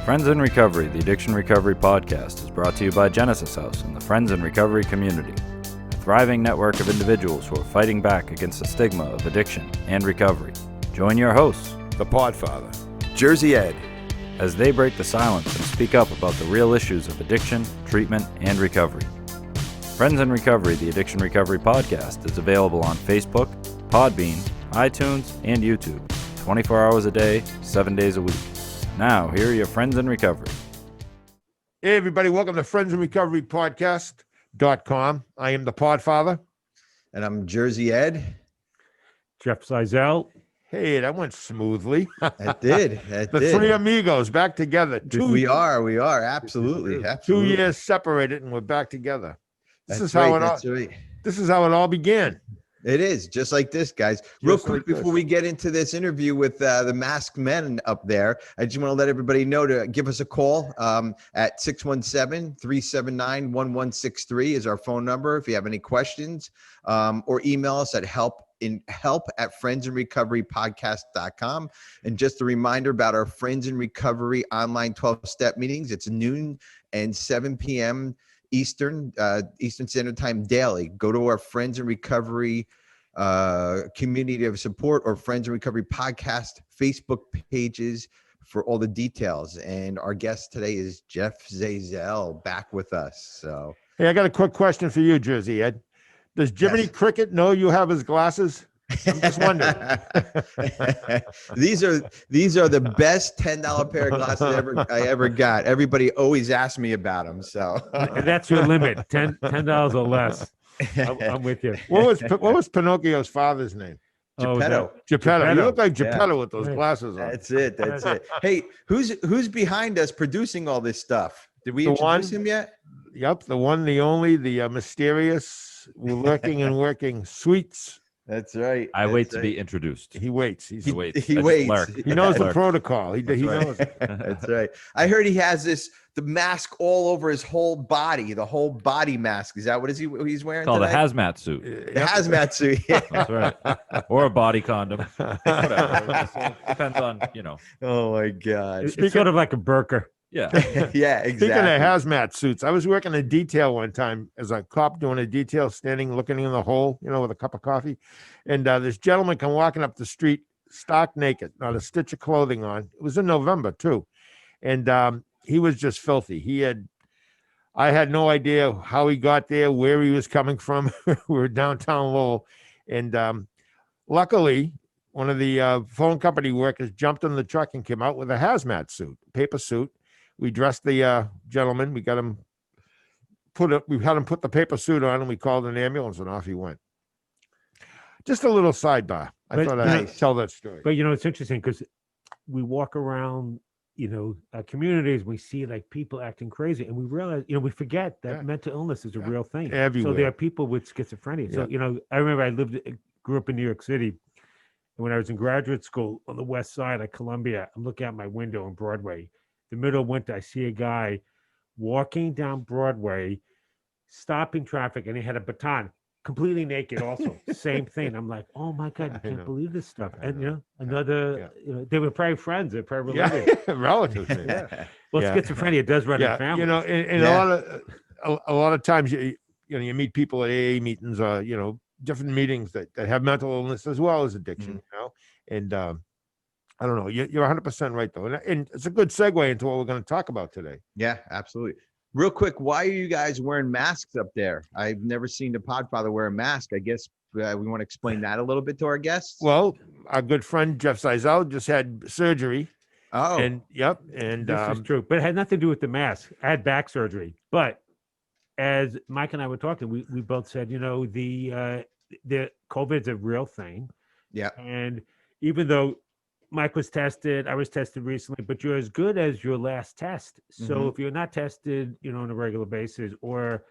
Friends in Recovery, the Addiction Recovery Podcast, is brought to you by Genesis House and the Friends in Recovery community, a thriving network of individuals who are fighting back against the stigma of addiction and recovery. Join your hosts, the Podfather, Jersey Ed, as they break the silence and speak up about the real issues of addiction, treatment, and recovery. Friends in Recovery, the Addiction Recovery Podcast, is available on Facebook, Podbean, iTunes, and YouTube, 24 hours a day, 7 days a week. Now, here are your Friends in Recovery. Hey, everybody. Welcome to Friends in Recovery Podcast.com. I am the Podfather. And I'm Jersey Ed. Jeff Zeizel. Hey, that went smoothly. It did. The three amigos back together. We are. Absolutely. 2 years separated and we're back together. This is right. how it all began. It is just like this, guys. Real quick before we get into this interview with the masked men up there, I just want to let everybody know to give us a call at 617-379-1163 is our phone number. If you have any questions, or email us at help@friendsinrecoverypodcast.com. And just a reminder about our Friends in Recovery online 12-step meetings. It's noon and 7 p.m. Eastern Standard Time daily. Go to our Friends in Recovery community of support or Friends in Recovery podcast Facebook pages for all the details. And our guest today is Jeff Zeizel back with us. So, hey, I got a quick question for you, Jersey Ed. Does Jiminy Cricket know you have his glasses? I'm just wondering. These are the best $10 pair of glasses I ever got. Everybody always asks me about them. So that's your limit. $10 or less. I'm with you. What was Pinocchio's father's name? Geppetto. Geppetto. You look like Geppetto with those glasses on. That's it. Hey, who's behind us producing all this stuff? Did we introduce him yet? Yep, the one, the only, the mysterious, lurking and working Sweets. That's right. I wait to be introduced. He waits. He waits. He waits. He knows the protocol. He knows it. That's right. I heard he has the mask all over his whole body, the whole body mask. Is that what he's wearing? It's called today? a hazmat suit. The hazmat suit. Yeah. That's right. Or a body condom. Whatever. Depends on, Oh my God. It's sort of like a burqa. Yeah. Yeah, exactly. Speaking of hazmat suits, I was working a detail one time as a cop doing a detail, standing, looking in the hole, with a cup of coffee. And this gentleman come walking up the street, stark naked, not a stitch of clothing on. It was in November too. And he was just filthy. I had no idea how he got there, where he was coming from. We were downtown Lowell. And luckily, one of the phone company workers jumped in the truck and came out with a hazmat suit, paper suit. We dressed the gentleman. We had him put the paper suit on, and we called an ambulance, and off he went. Just a little sidebar. I thought I'd tell that story. But it's interesting because we walk around, communities, we see like people acting crazy, and we realize, we forget that mental illness is a real thing. Everywhere. So there are people with schizophrenia. So I remember grew up in New York City, and when I was in graduate school on the west side of Columbia, I'm looking out my window on Broadway. The middle of winter, I see a guy walking down Broadway, stopping traffic, and he had a baton, completely naked also. Same thing. I'm like, oh my God, you can't believe this stuff. And they were probably friends, they're probably related. Relatives. Well, schizophrenia does run in families. And a lot of times you meet people at AA meetings or different meetings that have mental illness as well as addiction, and I don't know. You're 100% right, though. And it's a good segue into what we're going to talk about today. Yeah, absolutely. Real quick, why are you guys wearing masks up there? I've never seen the Podfather wear a mask. I guess we want to explain that a little bit to our guests. Well, our good friend Jeff Zeizel just had surgery. Oh. And this is true. But it had nothing to do with the mask. I had back surgery. But as Mike and I were talking, we both said, the COVID's a real thing. Yeah. And even though Mike was tested, I was tested recently, but you're as good as your last test. So if you're not tested, on a regular basis, or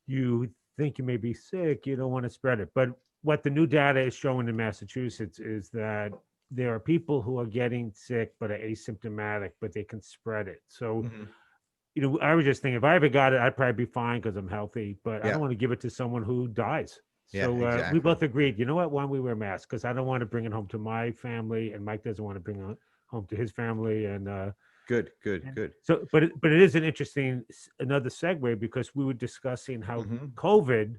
you think you may be sick, you don't want to spread it. But what the new data is showing in Massachusetts is that there are people who are getting sick but are asymptomatic, but they can spread it. So, I was just thinking, if I ever got it, I'd probably be fine because I'm healthy, but I don't want to give it to someone who dies. So exactly. We both agreed, you know what, why don't we wear masks? Because I don't want to bring it home to my family, and Mike doesn't want to bring it home to his family. And Good. And so, but it is an interesting another segue, because we were discussing how COVID.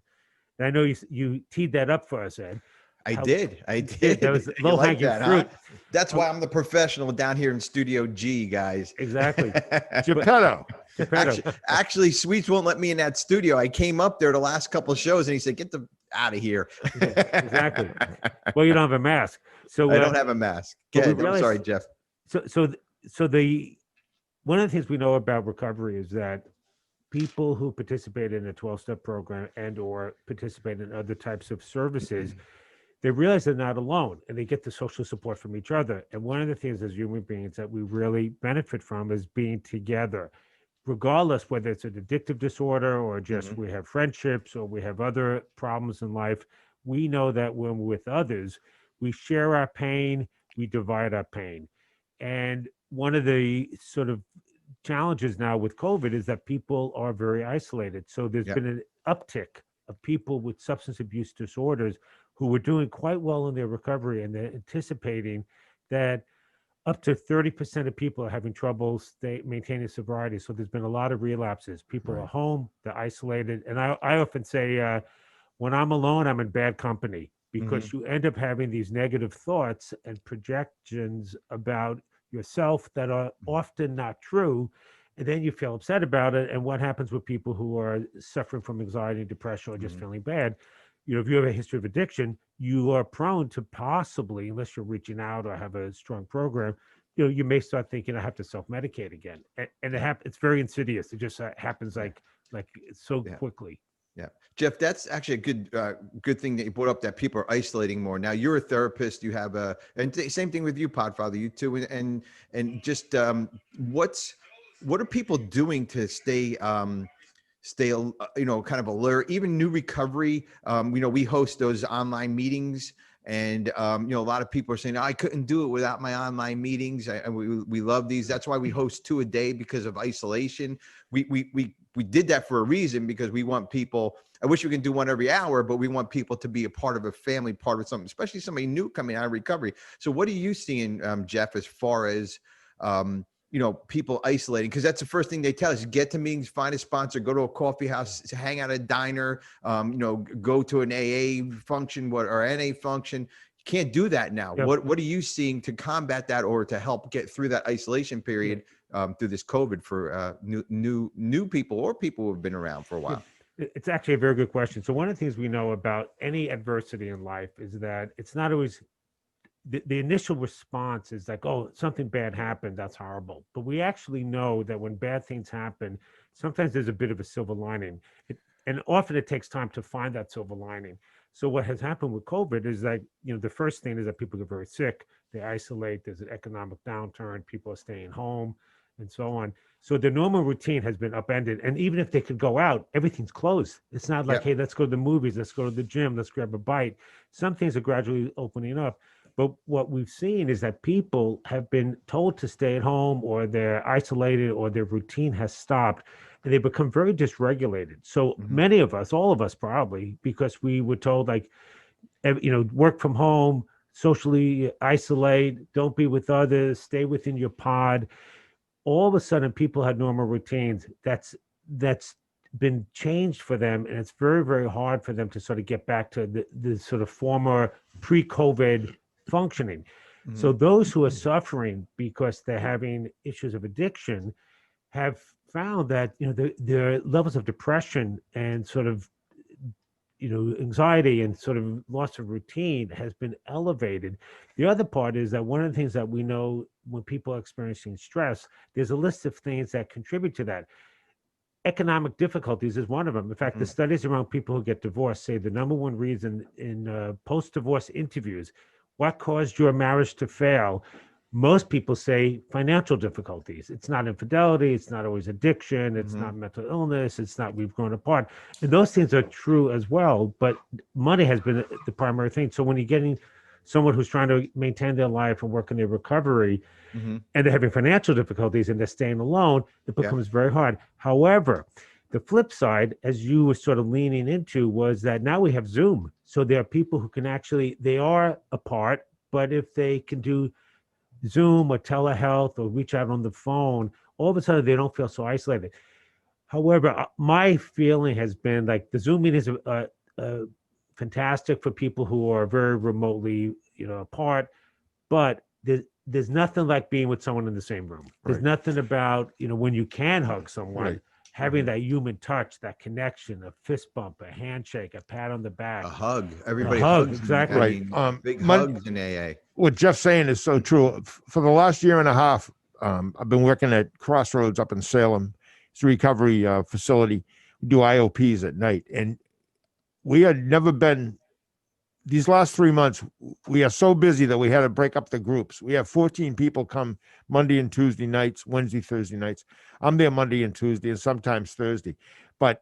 And I know you teed that up for us, Ed. I How did. that was You low like hanging that, fruit. huh? That's why I'm the professional down here in Studio G, guys. Exactly. Geppetto. Actually, Sweets won't let me in that studio. I came up there the last couple of shows, and he said, "Get the out of here." Exactly. Well, you don't have a mask, so I don't have a mask. but we Good. I'm realized- sorry, Jeff. So the one of the things we know about recovery is that people who participate in a 12-step program and or participate in other types of services, they realize they're not alone, and they get the social support from each other. And one of the things as human beings that we really benefit from is being together, regardless whether it's an addictive disorder or just we have friendships or we have other problems in life. We know that when we're with others, we share our pain, we divide our pain. And one of the sort of challenges now with COVID is that people are very isolated. So there's been an uptick of people with substance abuse disorders who were doing quite well in their recovery, and they're anticipating that up to 30% of people are having trouble maintaining sobriety. So there's been a lot of relapses. People are home, they're isolated. And I often say, when I'm alone, I'm in bad company, because you end up having these negative thoughts and projections about yourself that are often not true. And then you feel upset about it. And what happens with people who are suffering from anxiety, depression, or just feeling bad? If you have a history of addiction, you are prone to possibly, unless you're reaching out or have a strong program, you may start thinking, I have to self-medicate again. And it's very insidious. It just happens like so quickly. Yeah, Jeff, that's actually a good thing that you brought up, that people are isolating more. Now you're a therapist, you have same thing with you, Podfather, you too. And just, what are people doing to stay, kind of alert, even new recovery? We host those online meetings, and a lot of people are saying, I couldn't do it without my online meetings. And we love these. That's why we host 2 a day, because of isolation. We did that for a reason, because we want people, I wish we can do one every hour, but we want people to be a part of a family, part of something, especially somebody new coming out of recovery. So what are you seeing, Jeff, as far as, people isolating? Because that's the first thing they tell us: get to meetings, find a sponsor, go to a coffee house, hang out at a diner, go to an AA function or NA function. You can't do that now. Yep. What are you seeing to combat that, or to help get through that isolation period through this COVID for new people or people who have been around for a while? It's actually a very good question. So one of the things we know about any adversity in life is that it's not always the initial response is like, oh, something bad happened, that's horrible. But we actually know that when bad things happen, sometimes there's a bit of a silver lining. And often it takes time to find that silver lining. So what has happened with COVID is that, the first thing is that people get very sick, they isolate, there's an economic downturn, people are staying home, and so on. So the normal routine has been upended. And even if they could go out, everything's closed. It's not like, hey, let's go to the movies, let's go to the gym, let's grab a bite. Some things are gradually opening up. But what we've seen is that people have been told to stay at home, or they're isolated, or their routine has stopped, and they become very dysregulated. So many of us, all of us probably, because we were told, like, work from home, socially isolate, don't be with others, stay within your pod. All of a sudden, people had normal routines. That's been changed for them, and it's very, very hard for them to sort of get back to the sort of former pre-COVID functioning. So those who are suffering because they're having issues of addiction have found that their levels of depression and sort of anxiety and sort of loss of routine has been elevated. The other part is that one of the things that we know, when people are experiencing stress, there's a list of things that contribute to that. Economic difficulties is one of them. In fact, the studies around people who get divorced say the number one reason in post-divorce interviews, what caused your marriage to fail? Most people say financial difficulties. It's not infidelity. It's not always addiction. It's not mental illness. It's not we've grown apart. And those things are true as well. But money has been the primary thing. So when you're getting someone who's trying to maintain their life and work in their recovery, and they're having financial difficulties and they're staying alone, it becomes very hard. However, the flip side, as you were sort of leaning into, was that now we have Zoom. So there are people who can actually, they are apart, but if they can do Zoom or telehealth or reach out on the phone, all of a sudden they don't feel so isolated. However, my feeling has been like the Zoom meetings are fantastic for people who are very remotely, apart, but there's nothing like being with someone in the same room. There's Right. nothing about, when you can hug someone, Right. having that human touch, that connection, a fist bump, a handshake, a pat on the back, A hug. Everybody hug, hugs. exactly. I Right. mean, big Mon- hugs in AA. what Jeff's saying is so true. For the last year and a half, I've been working at Crossroads up in Salem. It's a recovery facility. We do IOPs at night, and we had never been. These last 3 months, we are so busy that we had to break up the groups. We have 14 people come Monday and Tuesday nights, Wednesday, Thursday nights. I'm there Monday and Tuesday, and sometimes Thursday. But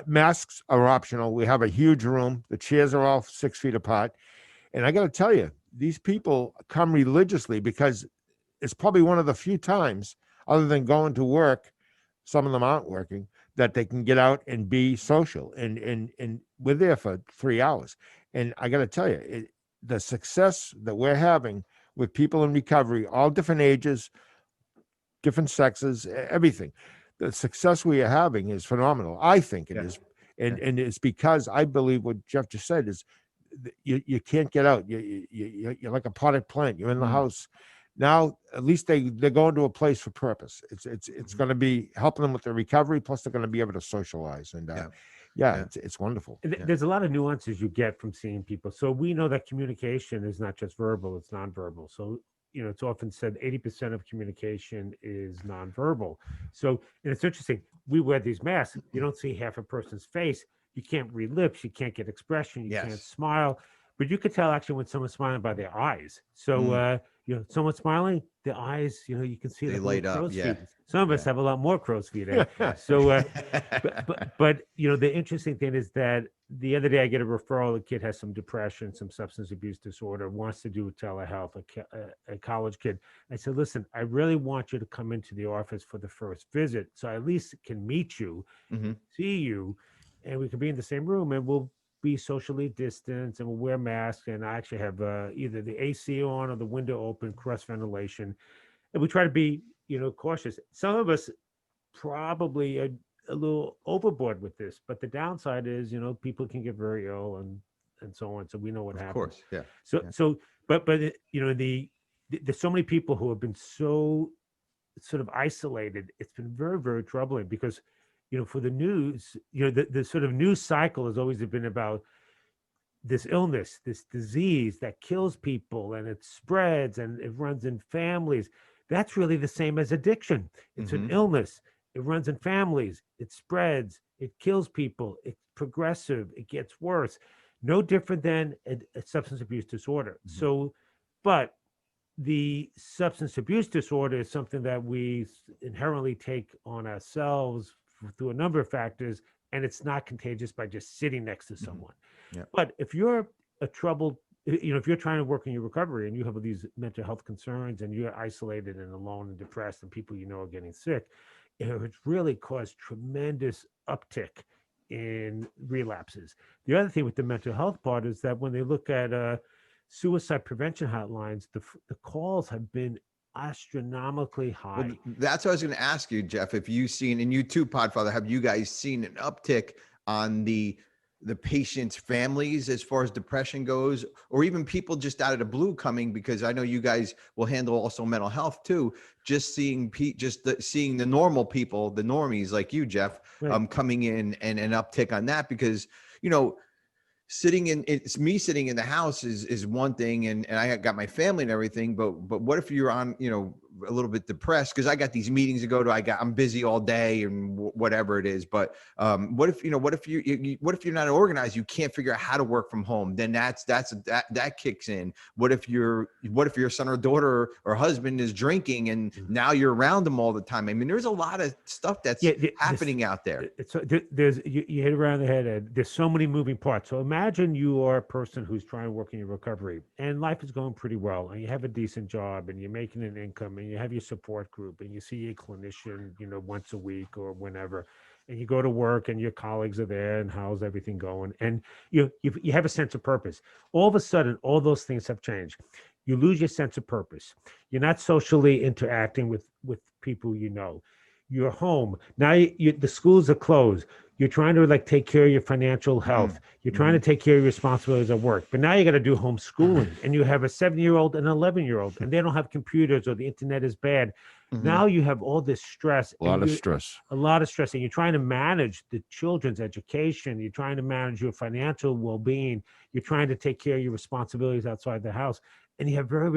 masks are optional. We have a huge room. The chairs are all 6 feet apart. And I got to tell you, these people come religiously because it's probably one of the few times, other than going to work, some of them aren't working, that they can get out and be social. And we're there for 3 hours. And I got to tell you, the success that we're having with people in recovery, all different ages, different sexes, everything, the success we are having is phenomenal. I think it is. And it's because I believe what Jeff just said is you can't get out. You're like a potted plant. You're in the house. Now, at least they're going to a place for purpose. It's going to be helping them with their recovery. Plus, they're going to be able to socialize. And it's wonderful. There's a lot of nuances you get from seeing people. So we know that communication is not just verbal; it's nonverbal. So it's often said 80% of communication is nonverbal. So, and it's interesting. We wear these masks. You don't see half a person's face. You can't read lips. You can't get expression. You can't smile. But you could tell actually when someone's smiling by their eyes. So, someone smiling, the eyes, you can see They the light up. crow's Yeah. feet. Some of us have a lot more crow's feet. So, but the interesting thing is that the other day I get a referral. A kid has some depression, some substance abuse disorder, wants to do telehealth. A college kid. I said, listen, I really want you to come into the office for the first visit, so I at least can meet you, see you, and we can be in the same room, and we'll be socially distanced, and we'll wear masks. And I actually have either the AC on or the window open, cross ventilation, and we try to be, cautious. Some of us probably are a little overboard with this, but the downside is, people can get very ill and so on. So we know what happens. Of course, yeah. But there's so many people who have been so sort of isolated. It's been very, very troubling because, for the news, the sort of news cycle has always been about this illness, this disease that kills people, and it spreads and it runs in families. That's really the same as addiction. It's an illness. It runs in families. It spreads. It kills people. It's progressive. It gets worse. No different than a substance abuse disorder. So, but the substance abuse disorder is something that we inherently take on ourselves through a number of factors, and it's not contagious by just sitting next to someone. But if you're a troubled, if you're trying to work in your recovery and you have these mental health concerns and you're isolated and alone and depressed and people are getting sick, it's really caused tremendous uptick in relapses. The other thing with the mental health part is that when they look at suicide prevention hotlines, the calls have been astronomically high. Well, that's what I was going to ask you, Jeff. If you've seen, and you too, Podfather, have you guys seen an uptick on the patient's families as far as depression goes, or even people just out of the blue coming? Because I know you guys will handle also mental health too. Just seeing seeing the normal people, the normies like you, Jeff, coming in and an uptick on that because sitting in the house is one thing, and I got my family and everything, but what if you're on a little bit depressed because I got these meetings to go to, I'm busy all day and whatever it is, but what if you're not organized, you can't figure out how to work from home, then that kicks in. What if your son or daughter or husband is drinking and now you're around them all the time? I mean, there's a lot of stuff that's happening out there. There's you hit around the head, Ed. There's so many moving parts. So imagine you are a person who's trying to work in your recovery and life is going pretty well and you have a decent job and you're making an income and you have your support group and you see a clinician, once a week or whenever, and you go to work and your colleagues are there and how's everything going? And you have a sense of purpose. All of a sudden, all those things have changed. You lose your sense of purpose. You're not socially interacting with people you know. You're home now. The schools are closed. You're trying to like take care of your financial health. You're trying to take care of your responsibilities at work. But now you got to do homeschooling, and you have a 7-year-old and an 11-year-old, and they don't have computers or the internet is bad. Now you have all this stress. A lot of stress. A lot of stress, and you're trying to manage the children's education. You're trying to manage your financial well-being. You're trying to take care of your responsibilities outside the house, and you have very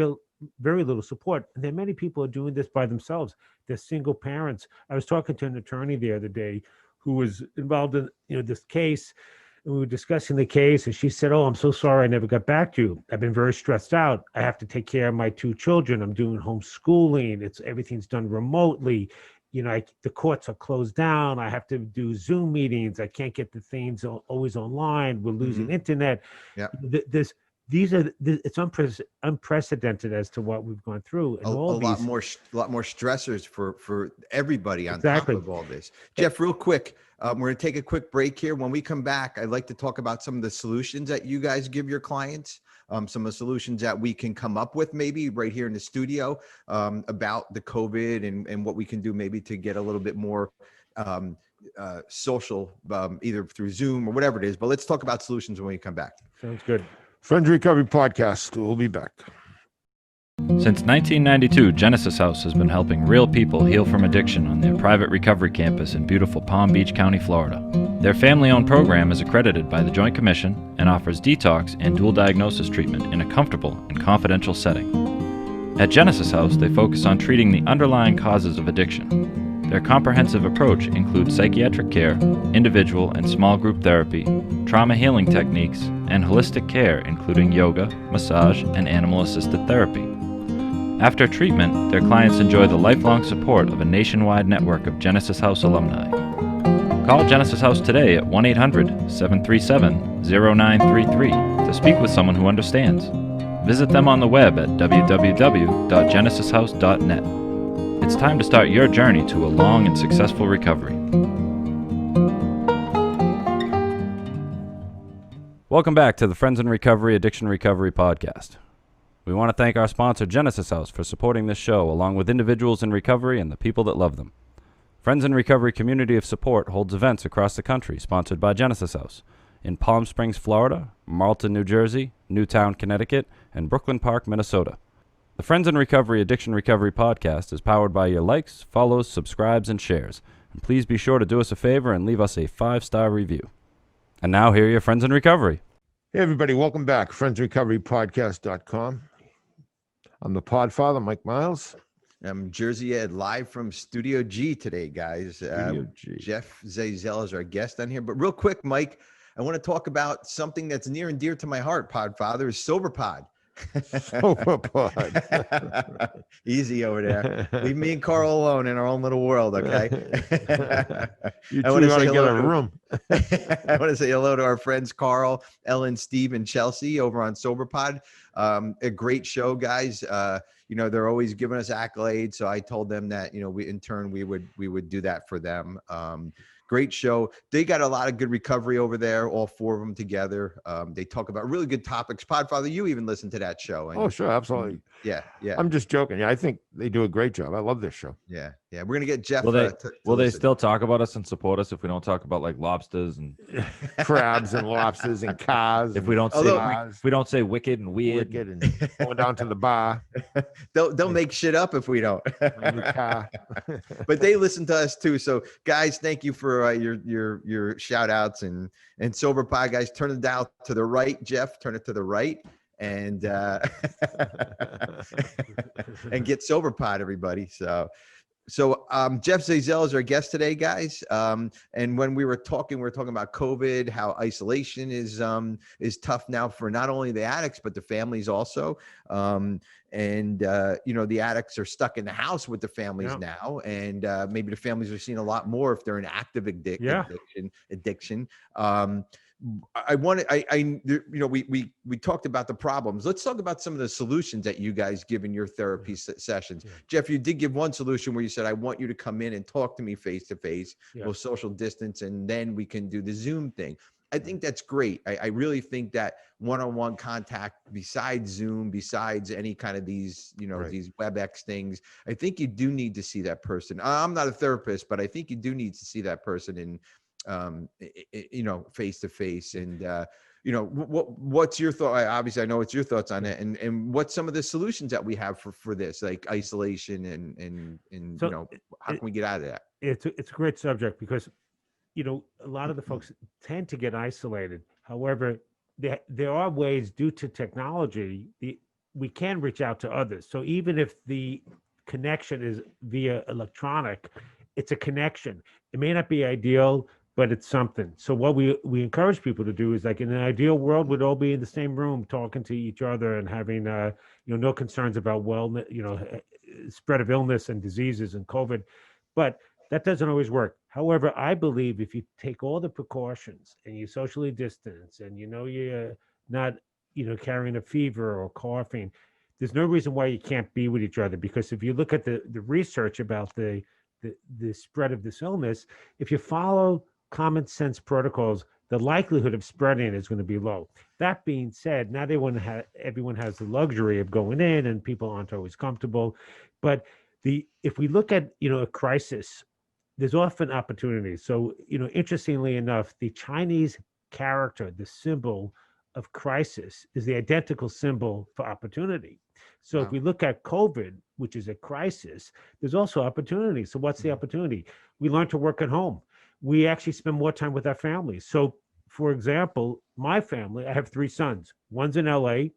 little support. And there are many people who are doing this by themselves. They're single parents. I was talking to an attorney the other day who was involved in this case, and we were discussing the case, and she said, "Oh, I'm so sorry I never got back to you. I've been very stressed out. I have to take care of my 2 children. I'm doing homeschooling. Everything's done remotely. The courts are closed down. I have to do Zoom meetings. I can't get the things always online. We're losing internet." Yeah. It's unprecedented as to what we've gone through, and A all lot these more stressors for everybody on Exactly. top of all this. Jeff, real quick, we're going to take a quick break here. When we come back, I'd like to talk about some of the solutions that you guys give your clients, some of the solutions that we can come up with maybe right here in the studio about the COVID and what we can do maybe to get a little bit more social, either through Zoom or whatever it is. But let's talk about solutions when we come back. sounds good. Friends Recovery Podcast. We'll be back. Since 1992, Genesis House has been helping real people heal from addiction on their private recovery campus in beautiful Palm Beach County, Florida. Their family-owned program is accredited by the Joint Commission and offers detox and dual diagnosis treatment in a comfortable and confidential setting. At Genesis House, they focus on treating the underlying causes of addiction. Their comprehensive approach includes psychiatric care, individual and small group therapy, trauma healing techniques, and holistic care including yoga, massage, and animal-assisted therapy. After treatment, their clients enjoy the lifelong support of a nationwide network of Genesis House alumni. Call Genesis House today at 1-800-737-0933 to speak with someone who understands. Visit them on the web at www.genesishouse.net. It's time to start your journey to a long and successful recovery. Welcome back to the Friends in Recovery Addiction Recovery Podcast. We want to thank our sponsor, Genesis House, for supporting this show, along with individuals in recovery and the people that love them. Friends in Recovery Community of Support holds events across the country sponsored by Genesis House in Palm Springs, Florida, Marlton, New Jersey, Newtown, Connecticut, and Brooklyn Park, Minnesota. The Friends in Recovery Addiction Recovery Podcast is powered by your likes, follows, subscribes, and shares. And please be sure to do us a favor and leave us a 5-star review. And now here are your Friends in Recovery. Hey, everybody. Welcome back. FriendsRecoveryPodcast.com. I'm the Podfather, Mike Miles. I'm Jersey Ed, live from Studio G today, guys. Studio G. Jeff Zeizel is our guest on here. But real quick, Mike, I want to talk about something that's near and dear to my heart, Podfather, is SoberPod. SoberPod. Easy over there. Leave me and Carl alone in our own little world, okay? You two want to get a room. I want to say hello to our friends Carl, Ellen, Steve, and Chelsea over on SoberPod. A great show, guys. They're always giving us accolades, so I told them that we in turn we would do that for them. Great show. They got a lot of good recovery over there, all 4 of them together. They talk about really good topics. Podfather, you even listen to that show. And, oh, sure. Absolutely. Yeah. I'm just joking. Yeah, I think they do a great job. I love this show. Yeah. We're going to get Jeff. Will they still talk about us and support us if we don't talk about like lobsters and crabs and lobsters and cars? if we don't say wicked and weird? Wicked and going down to the bar. They'll make shit up if we don't. But they listen to us too. So guys, thank you for your shout outs and SoberPod, guys. Turn it down to the right, Jeff. Turn it to the right. And and get SoberPod, everybody. So Jeff Zeizel is our guest today, guys. And when we were talking about COVID, how isolation is tough now for not only the addicts but the families also. The addicts are stuck in the house with the families now, and maybe the families are seeing a lot more if they're in active addiction. We talked about the problems. Let's talk about some of the solutions that you guys give in your therapy sessions. Yeah. Jeff, you did give one solution where you said, I want you to come in and talk to me face to face, we'll social distance, and then we can do the Zoom thing. I think that's great. I really think that one-on-one contact, besides Zoom, besides any kind of these, Right. these WebEx things, I think you do need to see that person. I'm not a therapist, but I think you do need to see that person in, face to face. And what's your thought? Obviously, I know it's your thoughts on it, and what's some of the solutions that we have for this, like isolation and So how can we get out of that? it's a great subject because a lot of the folks tend to get isolated. However, there are ways due to technology, we can reach out to others. So even if the connection is via electronic, it's a connection. It may not be ideal, but it's something. So what we encourage people to do is, like, in an ideal world, we'd all be in the same room talking to each other and having no concerns about wellness, spread of illness and diseases and COVID. But that doesn't always work. However, I believe if you take all the precautions and you socially distance and you're not carrying a fever or coughing, there's no reason why you can't be with each other. Because if you look at the research about the spread of this illness, if you follow common sense protocols, the likelihood of spreading is going to be low. That being said, not everyone has the luxury of going in, and people aren't always comfortable. But if we look at a crisis, there's often opportunities. So, interestingly enough, the Chinese character, the symbol of crisis, is the identical symbol for opportunity. So if we look at COVID, which is a crisis, there's also opportunity. So what's the opportunity? We learn to work at home. We actually spend more time with our families. So, for example, my family, I have 3 sons. One's in LA,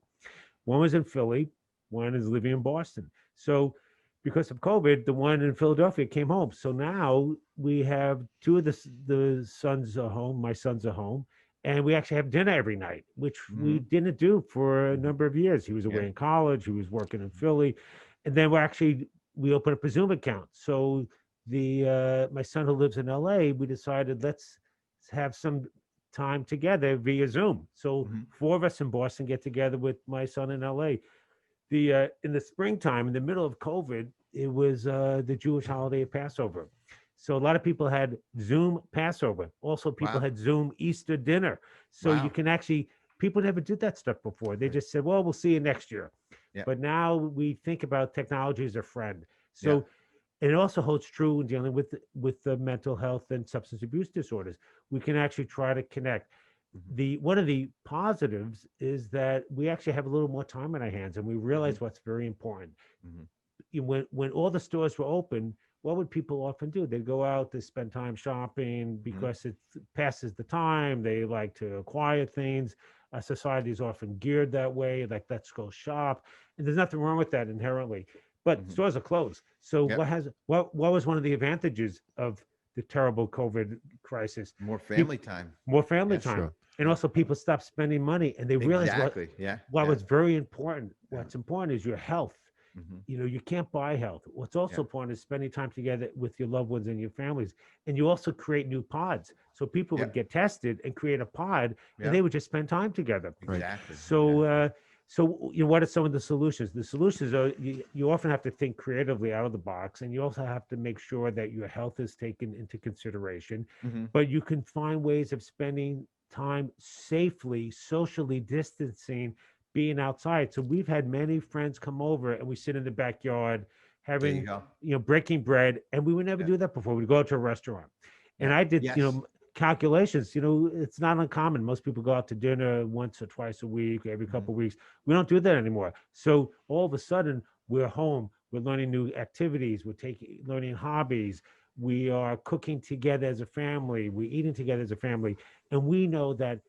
one was in Philly, one is living in Boston. So because of COVID, the one in Philadelphia came home. So now we have 2 of the sons are home. My sons are home, and we actually have dinner every night, which we didn't do for a number of years. He was away in college. He was working in Philly, and then we opened up a Zoom account. So my son who lives in LA, we decided let's have some time together via Zoom. So 4 of us in Boston get together with my son in LA. In the springtime, in the middle of COVID, it was the Jewish holiday of Passover. So a lot of people had Zoom Passover. Also, people had Zoom Easter dinner. So you can people never did that stuff before. They just said, well, we'll see you next year. Yeah. But now we think about technology as a friend. So and it also holds true in dealing with the mental health and substance abuse disorders. We can actually try to connect. One of the positives is that we actually have a little more time in our hands, and we realize what's very important. When all the stores were open, what would people often do? They'd go out to spend time shopping because it passes the time. They like to acquire things. Our society is often geared that way, like let's go shop. And there's nothing wrong with that inherently. But stores are closed. So what was one of the advantages of the terrible COVID crisis? More family time. More family time. Sure. And also people stopped spending money, and they realized what was very important. What's important is your health. You can't buy health. What's also important is spending time together with your loved ones and your families. And you also create new pods. So people would get tested and create a pod, and they would just spend time together. Exactly. So, what are some of the solutions? The solutions are you often have to think creatively out of the box, and you also have to make sure that your health is taken into consideration. But you can find ways of spending time safely, socially distancing, being outside. So we've had many friends come over, and we sit in the backyard having, breaking bread, and we would never do that before. We'd go out to a restaurant, and I did, calculations. It's not uncommon. Most people go out to dinner once or twice a week, every couple of weeks. We don't do that anymore. So all of a sudden, we're home. We're learning new activities. We're learning hobbies. We are cooking together as a family. We're eating together as a family. And we know that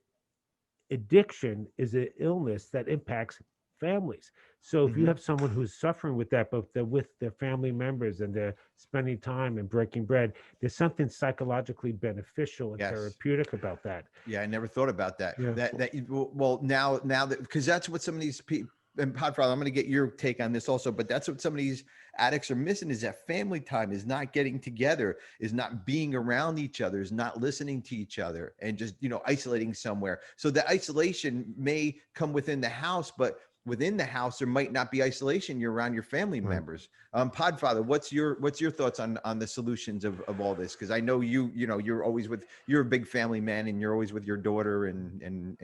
addiction is an illness that impacts families. So if you have someone who's suffering with that, but they're with their family members and they're spending time and breaking bread, there's something psychologically beneficial and therapeutic about that. Yeah, I never thought about that. Yeah. Well, now that, because that's what some of these people, and Podfather, I'm going to get your take on this also, but that's what some of these addicts are missing, is that family time, is not getting together, is not being around each other, is not listening to each other, and just, isolating somewhere. So the isolation may come within the house, but within the house, there might not be isolation. You're around your family members. Podfather, what's your thoughts on the solutions of all this? Because I know you're always you're a big family man, and you're always with your daughter and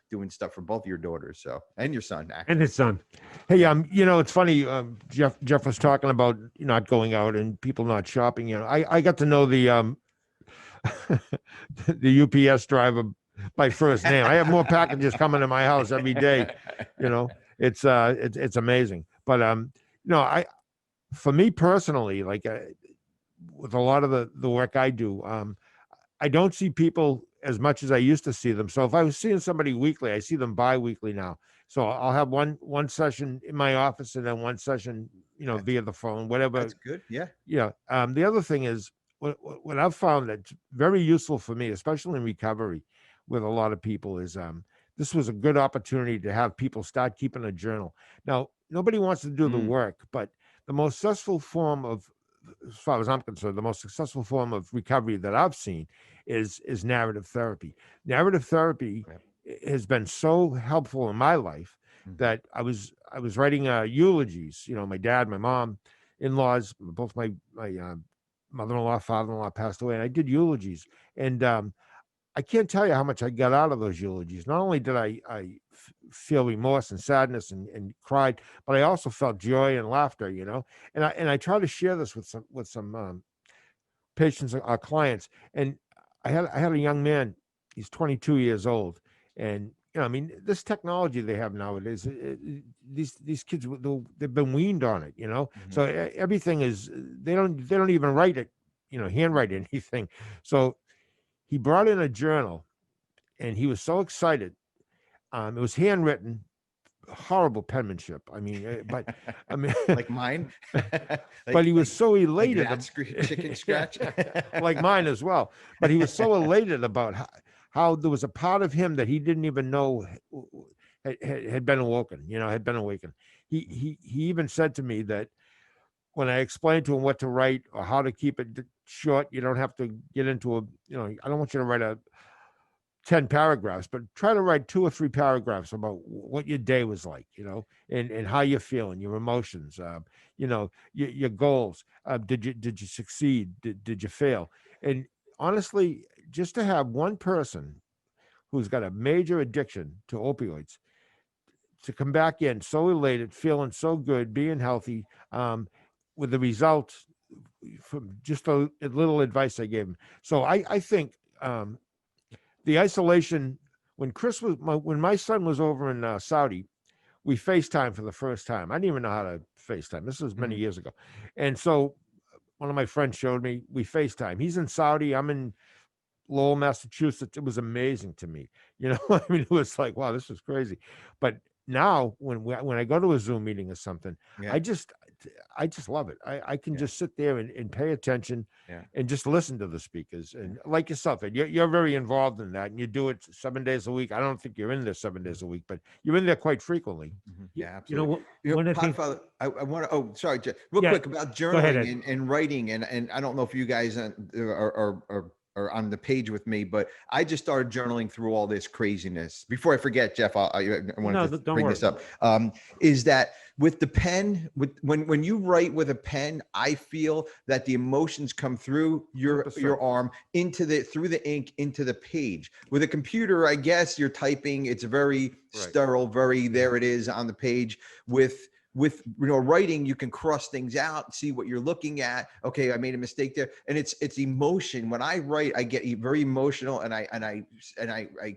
doing stuff for both your daughters, so, and your son, actually. And his son. Hey, it's funny. Jeff was talking about not going out and people not shopping. I got to know the the UPS driver by first name. I have more packages coming to my house every day. It's amazing. But for me personally, like with a lot of the work I do, I don't see people as much as I used to see them. So if I was seeing somebody weekly, I see them bi-weekly now. So I'll have one session in my office and then one session, via the phone, whatever. That's good. Yeah. Yeah. The other thing is what I've found that's very useful for me, especially in recovery with a lot of people, is this was a good opportunity to have people start keeping a journal. Now, nobody wants to do the work, but the most successful form of, as far as I'm concerned, the most successful form of recovery that I've seen is narrative therapy. Narrative therapy has been so helpful in my life that I was writing eulogies. My dad, my mom, in-laws, both my mother-in-law, father-in-law passed away, and I did eulogies. And I can't tell you how much I got out of those eulogies. Not only did I feel remorse and sadness and cried, but I also felt joy and laughter. And I try to share this with some patients or clients. And I had a young man. He's 22 years old, and this technology they have nowadays, these kids, they've been weaned on it. So everything is, they don't even write it, handwrite anything. So he brought in a journal, and he was so excited. It was handwritten, horrible penmanship. Like mine. But he was so elated. Chicken scratch. Like mine as well. But he was so elated about how there was a part of him that he didn't even know had been awoken. Had been awakened. He even said to me that when I explained to him what to write or how to keep it short, you don't have to get into I don't want you to write 10 paragraphs, but try to write 2 or 3 paragraphs about what your day was like, and how you're feeling, your emotions, your goals. Did you succeed? Did you fail? And honestly, just to have one person who's got a major addiction to opioids to come back in so elated, feeling so good, being healthy, with the results from just a little advice I gave him. So I think the isolation, when my son was over in Saudi, we FaceTime for the first time. I didn't even know how to FaceTime. This was many years ago. And so one of my friends showed me, we FaceTime. He's in Saudi. I'm in Lowell, Massachusetts. It was amazing to me. It was like, wow, this is crazy. But now when I go to a Zoom meeting or something, I just love it. I can just sit there and pay attention and just listen to the speakers. And like yourself, Ed, you're very involved in that, and you do it 7 days a week. I don't think you're in there 7 days a week, but you're in there quite frequently. Yeah, absolutely. Podfather, I want to. Oh, sorry, Jeff. Real quick about Go ahead, journaling and writing, and I don't know if you guys are on the page with me, but I just started journaling through all this craziness. Before I forget, Jeff, I wanted to bring this up. Is that with the pen, when you write with a pen, I feel that the emotions come through your arm through the ink into the page. With a computer, I guess you're typing, it's very sterile, there it is on the page. With writing, you can cross things out, see what you're looking at. Okay, I made a mistake there, and it's emotion. When I write, I get very emotional, and I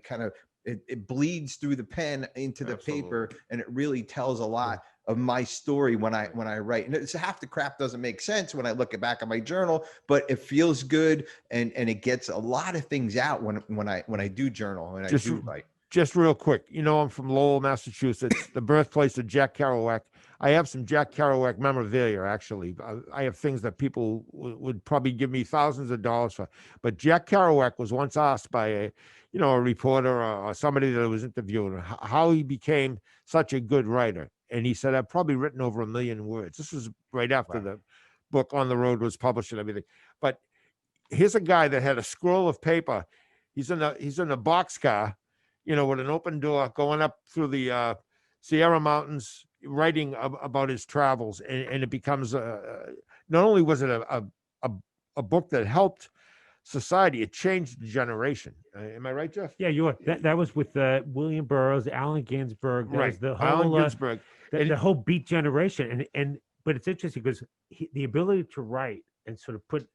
kind of it bleeds through the pen into the paper, and it really tells a lot of my story when I write. And it's half the crap doesn't make sense when I look back at my journal, but it feels good, and it gets a lot of things out when I do journal and I do write. Just real quick, I'm from Lowell, Massachusetts, the birthplace of Jack Kerouac. I have some Jack Kerouac memorabilia, actually. I have things that people would probably give me thousands of dollars for. But Jack Kerouac was once asked by a reporter or somebody that was interviewing how he became such a good writer. And he said, I've probably written over 1 million words. This was right after the book On the Road was published and everything. But here's a guy that had a scroll of paper. He's in a boxcar, with an open door going up through the Sierra Mountains, writing about his travels, and it becomes not only was it a book that helped society, it changed the generation. Am I right, Jeff? Yeah, you are. That was with William Burroughs, Allen Ginsberg. That was the whole Allen Ginsberg. the whole Beat generation. But it's interesting because the ability to write and sort of put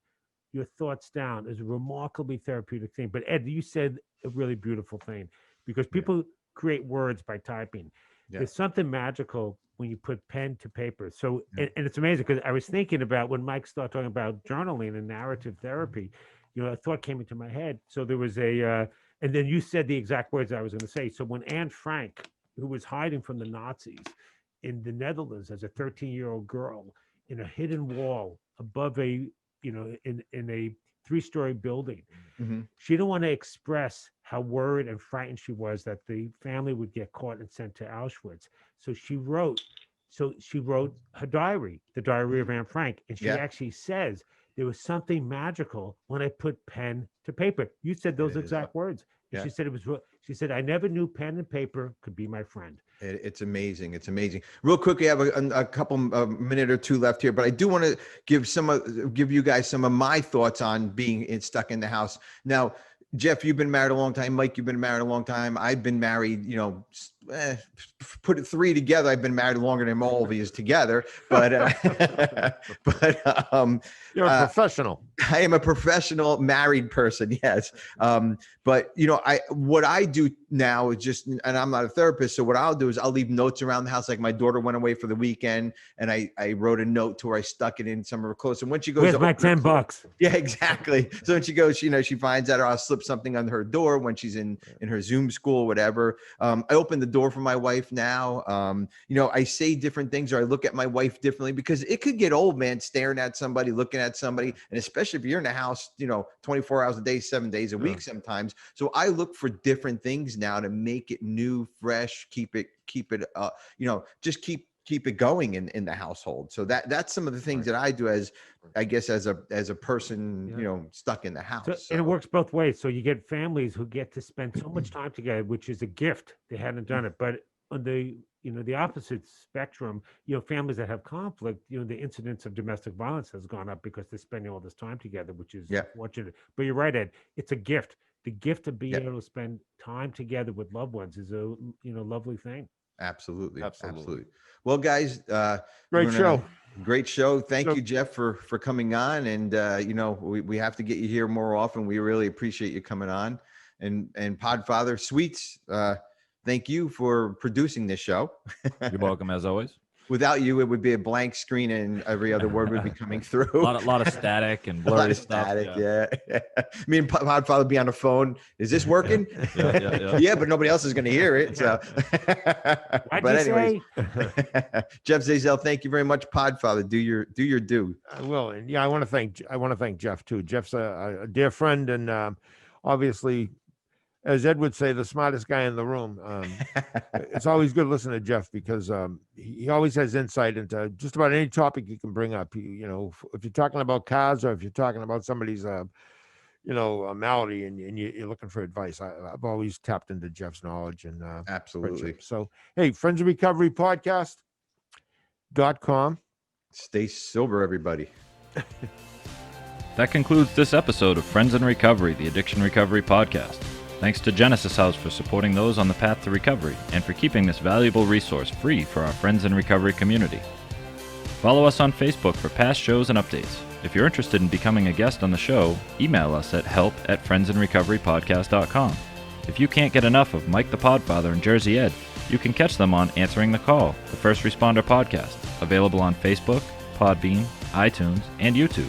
your thoughts down is a remarkably therapeutic thing. But Ed, you said a really beautiful thing, because people create words by typing. There's something magical when you put pen to paper. So, and it's amazing, because I was thinking about when Mike started talking about journaling and narrative therapy, a thought came into my head. So there was and then you said the exact words I was going to say. So when Anne Frank, who was hiding from the Nazis in the Netherlands as a 13-year-old girl in a hidden wall above in a 3-story building, she didn't want to express how worried and frightened she was that the family would get caught and sent to Auschwitz. So she wrote her diary, the Diary of Anne Frank, and she actually says, there was something magical when I put pen to paper. You said those exact words. Yeah. She said it was. She said, I never knew pen and paper could be my friend. It's amazing. It's amazing. Real quickly, I have a couple minute or two left here, but I do want to give you guys some of my thoughts on being stuck in the house. Now, Jeff, you've been married a long time. Mike, you've been married a long time. I've been married, put it 3 together. I've been married longer than all of you together, but, you're a professional. I am a professional married person. Yes. But what I do now is and I'm not a therapist. So what I'll do is I'll leave notes around the house. Like my daughter went away for the weekend and I wrote a note to her. I stuck it in some of her clothes. And when she goes, where's my $10? Yeah, exactly. So when she goes, she finds out, or I'll slip something under her door when she's in her Zoom school, whatever. I open the door for my wife now. I say different things, or I look at my wife differently, because it could get old, man, staring at somebody, looking at somebody. And especially if you're in the house, 24 hours a day, 7 days a week sometimes. So I look for different things now to make it new, fresh, keep it, just keep it going in the household. So that's some of the things that I do as a person, stuck in the house. And it works both ways. So you get families who get to spend so much time together, which is a gift. They hadn't done it. But on the opposite spectrum, families that have conflict, the incidence of domestic violence has gone up because they're spending all this time together, which is fortunate. But you're right, Ed, it's a gift. The gift of being able to spend time together with loved ones is a lovely thing. Absolutely. Well, guys, great show. Thank you, Jeff, for coming on. And we have to get you here more often. We really appreciate you coming on. And Podfather Sweets, thank you for producing this show. You're welcome, as always. Without you, it would be a blank screen and every other word would be coming through. A lot of static and blurry stuff. Yeah. Me and Podfather would be on the phone. Is this working? Yeah, but nobody else is going to hear it. So. But anyways, Jeff Zeizel, thank you very much, Podfather. Do your due. I will, and I want to thank Jeff too. Jeff's a dear friend, and obviously, as Ed would say, the smartest guy in the room. It's always good listening to Jeff, because he always has insight into just about any topic you can bring up. If you're talking about cars, or if you're talking about somebody's, a malady, and you're looking for advice, I've always tapped into Jeff's knowledge and absolutely. Friendship. So, hey, Friends of Recovery Podcast.com. Stay sober, everybody. That concludes this episode of Friends in Recovery, the Addiction Recovery Podcast. Thanks to Genesis House for supporting those on the path to recovery and for keeping this valuable resource free for our Friends in Recovery community. Follow us on Facebook for past shows and updates. If you're interested in becoming a guest on the show, email us at help@friendsinrecoverypodcast.com. If you can't get enough of Mike the Podfather and Jersey Ed, you can catch them on Answering the Call, the First Responder podcast, available on Facebook, Podbean, iTunes, and YouTube.